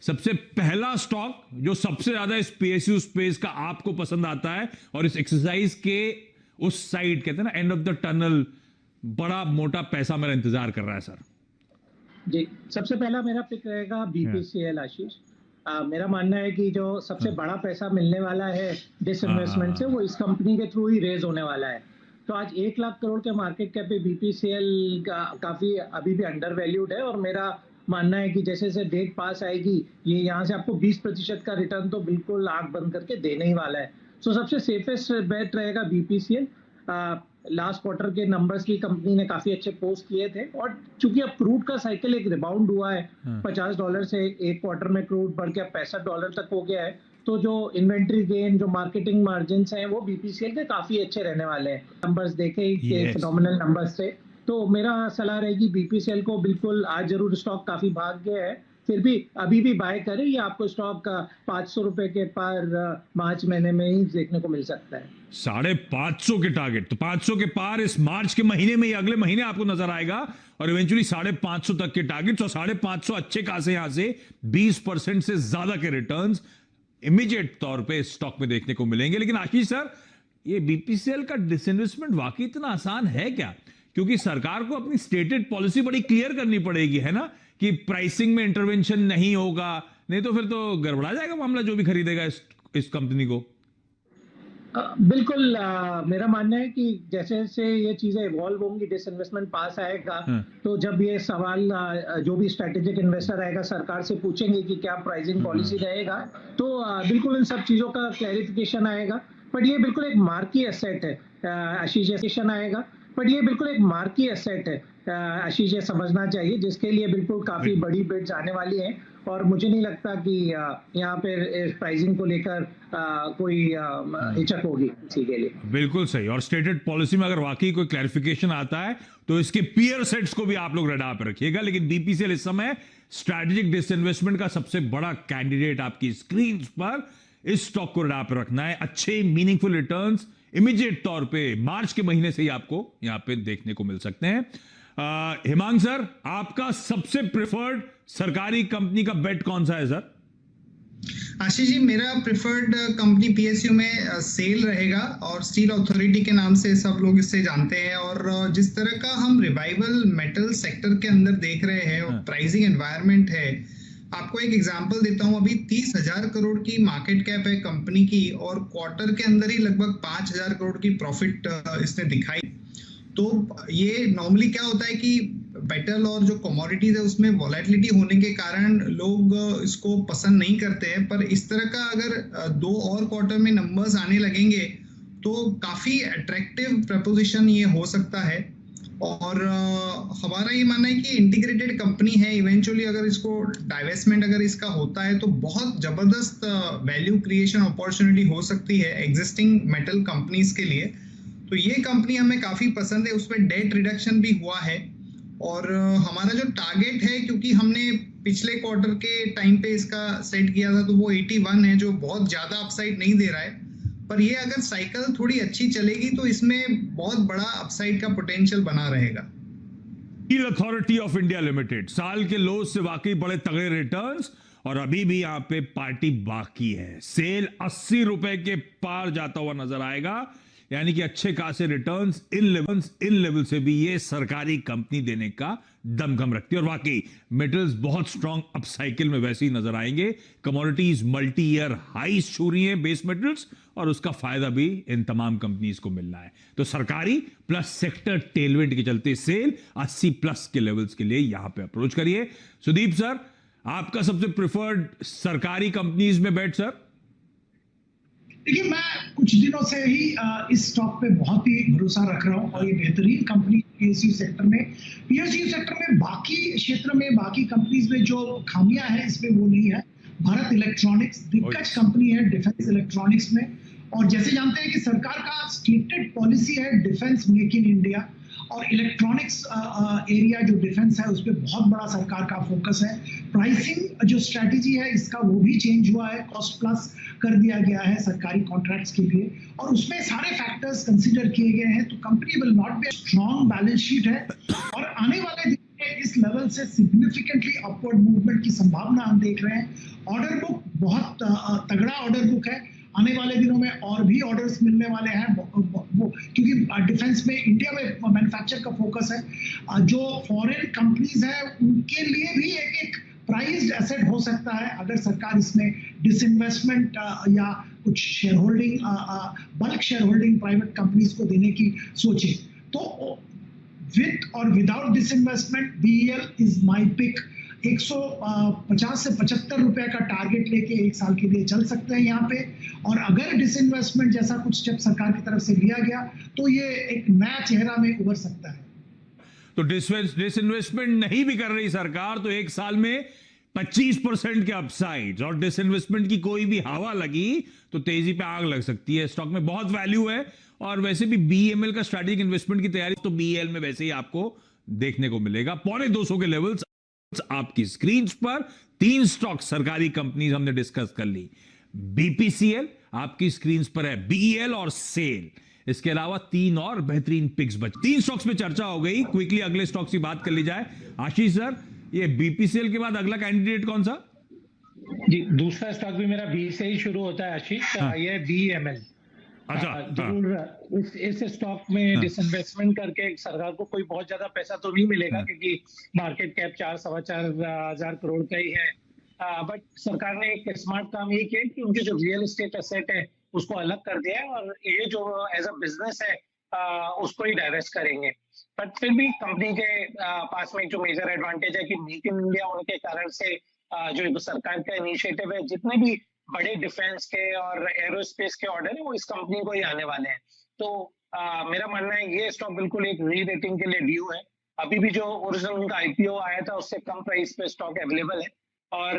सबसे पहला स्टॉक जो सबसे ज्यादा इस पीएसयू स्पेस का आपको पसंद आता है और इस एक्सरसाइज के उस साइड कहते हैं ना एंड ऑफ द टनल बड़ा मोटा पैसा मेरा इंतजार कर रहा है सर। जी, सबसे पहला मेरा पिक रहेगा बीपीसीएल आशीष। मेरा मानना है कि जो सबसे बड़ा पैसा मिलने वाला है डिसइन्वेस्टमेंट से वो इस कंपनी के थ्रू ही रेज होने वाला है। तो आज 1 लाख करोड़ के मार्केट कैप पे बीपीसीएल काफी अभी भी अंडर वैल्यूड है और मेरा मानना है कि जैसे जैसे डेट पास आएगी ये यहाँ से आपको 20% का रिटर्न तो बिल्कुल आंख बंद करके देने ही वाला है। सो सबसे सेफेस्ट बेट रहेगा बीपीसीएल। लास्ट क्वार्टर के नंबर्स की कंपनी ने काफी अच्छे पोस्ट किए थे और चूंकि अब क्रूड का साइकिल एक रिबाउंड हुआ है, $50 से एक क्वार्टर में क्रूड बढ़ के $65 तक हो गया है, तो जो इन्वेंट्री गेन, जो मार्केटिंग मार्जिन हैं वो बीपीसीएल के काफी अच्छे रहने वाले हैं। नंबर्स देखे ही फिनोमिनल नंबर्स थे, तो मेरा सलाह रहेगी बीपीसीएल को बिल्कुल आज जरूर स्टॉक काफी भाग गया है फिर भी अभी भी बाय करें, ये आपको स्टॉक का 500 रुपए के पार मार्च महीने में ही देखने को मिल सकता है। 550 के टारगेट, तो 500 के पार इस मार्च के महीने में ही अगले महीने आपको नजर आएगा और इवेंचुअली 550 तक के टारगेट। तो 550 अच्छे खासे यहां से 20% से ज्यादा के रिटर्न्स इमीडिएट तौर पे स्टॉक में देखने को मिलेंगे। लेकिन आशीष सर, ये बीपीसीएल का डिसइन्वेस्टमेंट वाकई इतना आसान है क्या? क्योंकि सरकार को अपनी स्टेटेड पॉलिसी बड़ी क्लियर करनी पड़ेगी, है ना, कि प्राइसिंग में इंटरवेंशन नहीं होगा, नहीं तो फिर तो गड़बड़ा जाएगा मामला जो भी खरीदेगा इस कंपनी को। बिल्कुल, मेरा मानना है कि जैसे जैसे ये चीजें इवॉल्व होंगी, डिसइन्वेस्टमेंट पास आएगा, तो जब ये सवाल जो भी स्ट्रेटेजिक इन्वेस्टर आएगा सरकार से पूछेंगे कि क्या प्राइसिंग पॉलिसी रहेगा, तो बिल्कुल इन सब चीजों का क्लैरिफिकेशन आएगा। बट ये बिल्कुल एक मार्की एसेट है, आशीष आएगा, बट ये बिल्कुल एक मार्की एसेट है, आशीष ये समझना चाहिए, जिसके लिए बिल्कुल काफी बड़ी बिड्स आने वाली हैं और मुझे नहीं लगता कि यहाँ पे प्राइसिंग को लेकर कोई हिचक होगी किसी के लिए। बिल्कुल सही। और स्टेटेड पॉलिसी में अगर वाकई कोई क्लैरिफिकेशन आता है तो इसके पीयर सेट्स को भी आप लोग रडार पर रखिएगा। लेकिन बीपीसीएल इस समय स्ट्रैटेजिक डिसइन्वेस्टमेंट का सबसे बड़ा कैंडिडेट आपकी स्क्रीन पर, इस स्टॉक को रडार पर रखना है। अच्छे मीनिंगफुल रिटर्न्स इमीडिएट तौर पे मार्च के महीने से ही आपको यहां पे देखने को मिल सकते हैं। हिमांग सर, आपका सबसे प्रेफर्ड सरकारी कंपनी का बेट कौन सा है सर? आशीष जी, मेरा प्रेफर्ड कंपनी पीएसयू में सेल रहेगा और स्टील अथॉरिटी के नाम से सब लोग इससे जानते हैं। और जिस तरह का हम रिवाइवल मेटल सेक्टर के अंदर देख रहे हैं और प्राइसिंग एनवायरनमेंट है, आपको एक एग्जांपल देता हूं। अभी 30,000 करोड़ की मार्केट कैप है कंपनी की और क्वार्टर के अंदर ही लगभग 5,000 करोड़ की प्रॉफिट इसने दिखाई। तो ये नॉर्मली क्या होता है कि मेटल और जो कमोडिटीज है उसमें वॉलेटिलिटी होने के कारण लोग इसको पसंद नहीं करते हैं, पर इस तरह का अगर 2 और क्वार्टर में नंबर्स आने लगेंगे तो काफी अट्रैक्टिव प्रपोजिशन ये हो सकता है। और हमारा ये मानना है कि इंटीग्रेटेड कंपनी है, इवेंचुअली अगर इसको डाइवेस्टमेंट अगर इसका होता है तो बहुत जबरदस्त वैल्यू क्रिएशन अपॉर्चुनिटी हो सकती है एग्जिस्टिंग मेटल कंपनीज के लिए। तो ये कंपनी हमें काफी पसंद है, उसमें डेट रिडक्शन भी हुआ है। और हमारा जो टारगेट है, क्योंकि हमने पिछले क्वार्टर के टाइम पे इसका सेट किया था, तो वो 81 है, जो बहुत ज्यादा अपसाइड नहीं दे रहा है। पर ये अगर साइकिल थोड़ी अच्छी चलेगी तो इसमें बहुत बड़ा अपसाइड का पोटेंशियल बना रहेगा। Steel authority of India limited, साल के लो से वाकई बड़े तगड़े रिटर्न्स और अभी भी यहां पे पार्टी बाकी है। सेल 80 रुपए के पार जाता हुआ नजर आएगा, यानी कि अच्छे खासे रिटर्न्स इन लेवल से भी ये सरकारी कंपनी देने का दमखम रखती है। और वाकई मेटल्स बहुत स्ट्रांग अपसाइकिल में वैसे ही नजर आएंगे। कमोडिटीज मल्टी ईयर हाईस छू रही हैं, बेस मेटल्स, और उसका फायदा भी इन तमाम कंपनीज को मिल रहा है। तो सरकारी प्लस सेक्टर टेलविंड के चलते सेल 80 प्लस के लेवल्स के लिए यहां पे अप्रोच करिए। सुदीप सर, आपका सबसे प्रिफर्ड सरकारी कंपनीज में बेट सर? देखिए, मैं कुछ दिनों से ही इस स्टॉक पे बहुत ही भरोसा रख रहा हूँ और ये बेहतरीन कंपनी पीएसयू सेक्टर में बाकी क्षेत्र में बाकी कंपनीज में जो खामियां हैं इसमें वो नहीं है। भारत इलेक्ट्रॉनिक्स दिग्गज कंपनी है डिफेंस इलेक्ट्रॉनिक्स में, और जैसे जानते हैं कि सरकार का स्टेटेड पॉलिसी है डिफेंस मेक इन इंडिया, और इलेक्ट्रॉनिक्स एरिया जो डिफेंस है उस पर बहुत बड़ा सरकार का फोकस है। प्राइसिंग जो स्ट्रेटेजी है इसका वो भी चेंज हुआ है, कॉस्ट प्लस कर दिया गया है सरकारी कॉन्ट्रैक्ट्स के लिए, और उसमें सारे फैक्टर्स कंसीडर किए गए हैं। तो company will not be strong balance sheet है और आने वाले दिन में इस लेवल से सिग्निफिकेंटली अपवर्ड मूवमेंट की संभावना हम देख रहे हैं। ऑर्डर बुक बहुत तगड़ा ऑर्डर बुक है। आने वाले दिनों में और भी ऑर्डर्स मिलने वाले हैं, वो क्योंकि डिफेंस में इंडिया में मैन्युफैक्चर का फोकस है। जो फॉरेन कंपनीज है उनके लिए भी एक प्राइज्ड एसेट हो सकता है अगर सरकार इसमें डिसइन्वेस्टमेंट या कुछ share holding, bulk share holding private companies को देने की सोचे। तो विद और without disinvestment BEL is my pick. 150 से 75 रुपए का टारगेट लेके एक साल के लिए चल सकते हैं यहाँ पे। और अगर डिसइन्वेस्टमेंट जैसा कुछ स्टेप सरकार की तरफ से लिया गया तो ये एक नया चेहरा में उभर सकता है। तो डिसइन्वेस्टमेंट नहीं भी कर रही सरकार तो एक साल में 25% के अपसाइड, और डिसइन्वेस्टमेंट की कोई भी हवा लगी तो तेजी पे आग लग सकती है। स्टॉक में बहुत वैल्यू है, और वैसे भी बीएमएल का स्ट्रैटेजिक इन्वेस्टमेंट की तैयारी तो बीएल में वैसे ही आपको देखने को मिलेगा। 250 के लेवल्स आपकी स्क्रीन पर। 3 स्टॉक सरकारी कंपनीज हमने डिस्कस कर ली। बीपीसीएल आपकी स्क्रीन पर है, बीईएल और सेल। इसके अलावा 3 और बेहतरीन पिक्स बच। 3 स्टॉक्स पे चर्चा हो गई। क्विकली अगले स्टॉक्स की बात कर ली जाए। आशीष सर, ये बीपीसीएल के बाद अगला कैंडिडेट कौन सा? जी, दूसरा स्टॉक भी मेरा बी से ही शुरू होता है आशीष। ये बीएमएल। अच्छा, जरूर इस स्टॉक में डिसइन्वेस्टमेंट करके सरकार को कोई बहुत ज्यादा पैसा तो नहीं मिलेगा, क्योंकि मार्केट कैप 4-4.25 हजार करोड़ का ही है। बट सरकार ने एक स्मार्ट काम ये किया कि उनके जो रियल एस्टेट एसेट है उसको अलग कर दिया है, और ये जो एज अ बिजनेस है उसको ही डाइवेस्ट करेंगे। बट फिर भी कंपनी के पास में जो मेजर एडवांटेज है कि मेक इन इंडिया होने के कारण से जो सरकार का इनिशिएटिव है, जितने भी बड़े डिफेंस के और एरोस्पेस के ऑर्डर है वो इस कंपनी को ही आने वाले हैं। तो मेरा मानना है ये स्टॉक बिल्कुल एक री रेटिंग के लिए ड्यू है। अभी भी जो ओरिजिनल उनका आईपीओ आया था उससे कम प्राइस पे स्टॉक अवेलेबल है। और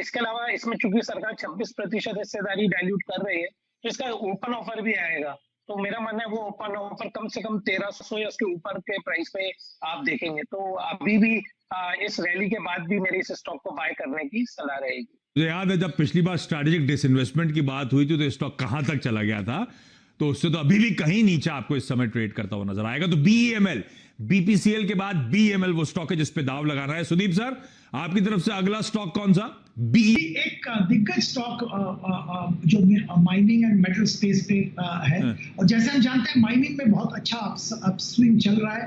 इसके अलावा इसमें चूंकि सरकार 26% हिस्सेदारी डाइल्यूट कर रही है, तो इसका ओपन ऑफर भी आएगा। तो मेरा मानना है वो ओपन ऑफर कम से कम 1300 या उसके ऊपर के प्राइस पे आप देखेंगे। तो अभी भी इस रैली के बाद भी मेरी इस स्टॉक को बाय करने की सलाह रहेगी। मुझे याद है जब पिछली बार स्ट्रैटेजिक डिसइन्वेस्टमेंट की बात हुई थी तो स्टॉक कहां तक चला गया था, तो उससे तो अभी भी कहीं नीचे आपको इस समय ट्रेड करता हुआ नजर आएगा। तो बीईएमएल, बीपीसीएल के बाद बीईएमएल वो स्टॉक है जिस पे दाव लगाना है। सुदीप सर, आपकी तरफ से अगला स्टॉक कौन सा? एक दिग्गज स्टॉक जो माइनिंग एंड मेटल स्पेस पे है, और जैसे हम जानते हैं माइनिंग में बहुत अच्छा अपस्विंग चल रहा है।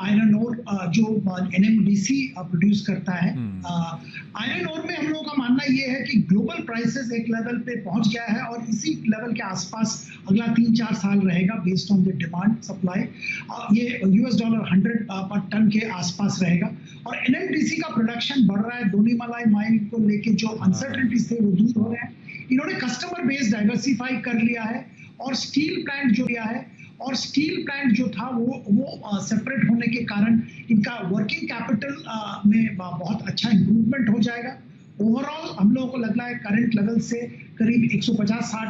आयरन ओर जो एनएमडीसी प्रोड्यूस करता है, आयरन ओर में हम लोगों का मानना ये है कि ग्लोबल प्राइसेस एक लेवल पे पहुंच गया है और इसी लेवल के आसपास अगला 3-4 साल रहेगा based on the demand supply. ये $100 पर टन के आसपास रहेगा। और एनएमडीसी का प्रोडक्शन बढ़ रहा है। दोनीमलाई माइन को लेके जो अनसर्टेनिटीज थे वो दूर हो रहे हैं। इन्होंने कस्टमर बेस डाइवर्सिफाई कर लिया है, और स्टील प्लांट जो लिया है, और स्टील प्लांट जो था वो सेपरेट होने के कारण इनका वर्किंग कैपिटल में बहुत अच्छा इंप्रूवमेंट हो जाएगा। ओवरऑल हम लोगों को लग रहा है करंट लेवल से करीब 150-60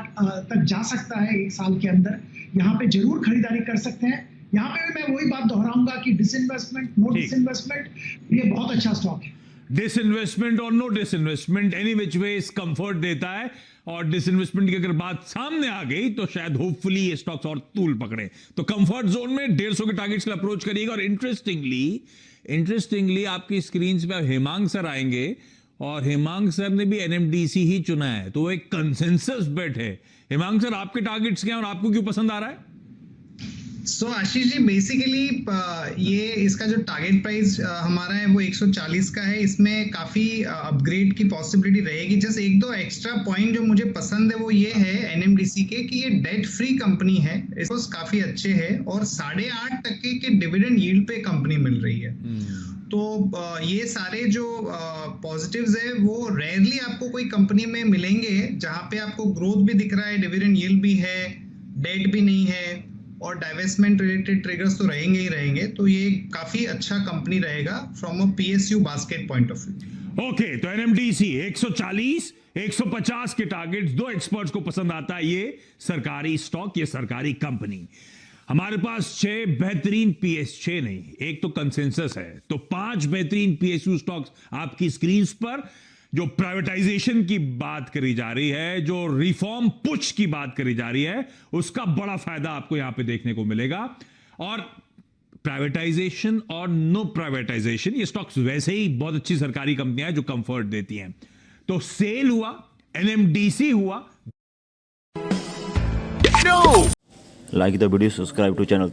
तक जा सकता है एक साल के अंदर। यहाँ पे जरूर खरीदारी कर सकते हैं। यहाँ पे मैं वही बात दोहराऊंगा कि डिसइन्वेस्टमेंट, नो डिसइन्वेस्टमेंट, ये बहुत अच्छा स्टॉक है। डिसइन्वेस्टमेंट और नो डिसइन्वेस्टमेंट एनी विच वे इस कंफर्ट देता है, और डिसइन्वेस्टमेंट की अगर बात सामने आ गई तो शायद होपफुली ये स्टॉक्स और तूल पकड़े। तो कंफर्ट जोन में 150 के टारगेट्स के अप्रोच करिएगा। और इंटरेस्टिंगली आपकी स्क्रीन पे हेमांग सर आएंगे, और हेमांग सर ने भी एनएमडीसी ही चुना है, तो वो एक कंसेंसस बेट है। हेमांग सर, आपके टारगेट्स क्या हैं और आपको क्यों पसंद आ रहा है? सो आशीष जी, बेसिकली ये इसका जो टारगेट प्राइस हमारा है वो 140 का है। इसमें काफी अपग्रेड की पॉसिबिलिटी रहेगी। जस्ट 1-2 एक्स्ट्रा पॉइंट जो मुझे पसंद है वो ये है एनएमडीसी के कि ये डेट फ्री कंपनी है, इसको काफी अच्छे है, और 8.5% के डिविडेंड यील्ड पे कंपनी मिल रही है। तो ये सारे जो पॉजिटिव्स है वो रेयरली आपको कोई कंपनी में मिलेंगे जहां पे आपको ग्रोथ भी दिख रहा है, डिविडेंड यील्ड भी है, डेट भी नहीं है, और डाइवेस्टमेंट रिलेटेड ट्रिगर्स तो रहेंगे ही रहेंगे। तो ये काफी अच्छा कंपनी रहेगा from a PSU basket point of view. Okay, तो एनएमडीसी 140, 150 के टारगेट्स, 2 एक्सपर्ट्स को पसंद आता है ये सरकारी स्टॉक, ये सरकारी कंपनी। हमारे पास 6 बेहतरीन पीएस, 6 नहीं, एक तो कंसेंसस है, तो 5 बेहतरीन पीएसयू स्टॉक्स आपकी स्क्रीन पर। जो प्राइवेटाइजेशन की बात करी जा रही है, जो रिफॉर्म पुश की बात करी जा रही है, उसका बड़ा फायदा आपको यहां पे देखने को मिलेगा। और प्राइवेटाइजेशन और नो प्राइवेटाइजेशन, ये स्टॉक्स वैसे ही बहुत अच्छी सरकारी कंपनियां हैं जो कंफर्ट देती हैं। तो सेल हुआ, एनएमडीसी हुआ। Like the video, subscribe to channel.